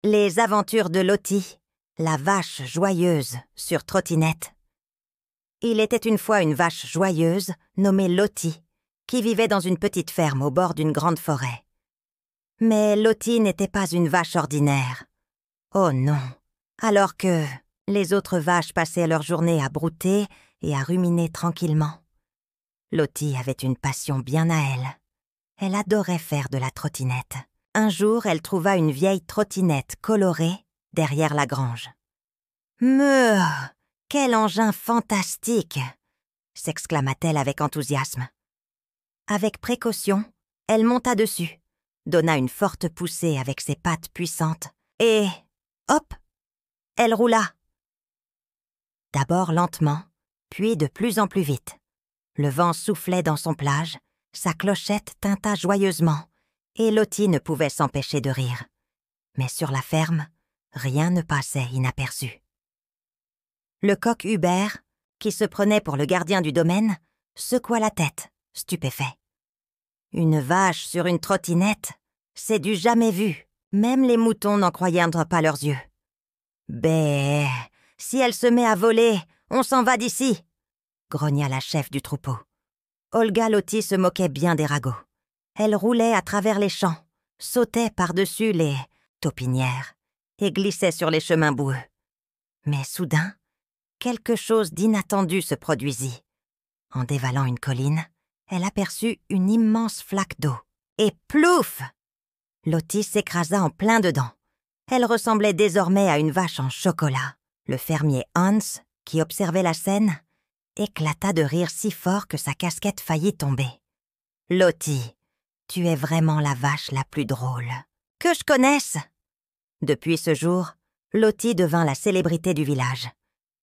Les aventures de Lottie, la vache joyeuse sur trottinette. Il était une fois une vache joyeuse nommée Lottie, qui vivait dans une petite ferme au bord d'une grande forêt. Mais Lottie n'était pas une vache ordinaire. Oh non! Alors que les autres vaches passaient leur journée à brouter et à ruminer tranquillement. Lottie avait une passion bien à elle. Elle adorait faire de la trottinette. Un jour, elle trouva une vieille trottinette colorée derrière la grange. « Meuh! Quel engin fantastique !» s'exclama-t-elle avec enthousiasme. Avec précaution, elle monta dessus, donna une forte poussée avec ses pattes puissantes et, hop, elle roula. D'abord lentement, puis de plus en plus vite. Le vent soufflait dans son plage, sa clochette tinta joyeusement, et Lottie ne pouvait s'empêcher de rire. Mais sur la ferme, rien ne passait inaperçu. Le coq Hubert, qui se prenait pour le gardien du domaine, secoua la tête, stupéfait. Une vache sur une trottinette, c'est du jamais vu. Même les moutons n'en croyaient pas leurs yeux. « Bé, si elle se met à voler, on s'en va d'ici !» grogna la chef du troupeau. Olga Lottie se moquait bien des ragots. Elle roulait à travers les champs, sautait par-dessus les taupinières et glissait sur les chemins boueux. Mais soudain, quelque chose d'inattendu se produisit. En dévalant une colline, elle aperçut une immense flaque d'eau. Et plouf! Lottie s'écrasa en plein dedans. Elle ressemblait désormais à une vache en chocolat. Le fermier Hans, qui observait la scène, éclata de rire si fort que sa casquette faillit tomber. « Lottie, tu es vraiment la vache la plus drôle que je connaisse !» Depuis ce jour, Lottie devint la célébrité du village.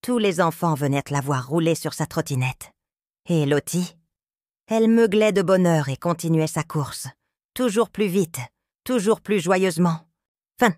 Tous les enfants venaient la voir rouler sur sa trottinette. Et Lottie, elle meuglait de bonheur et continuait sa course, toujours plus vite, toujours plus joyeusement. Fin.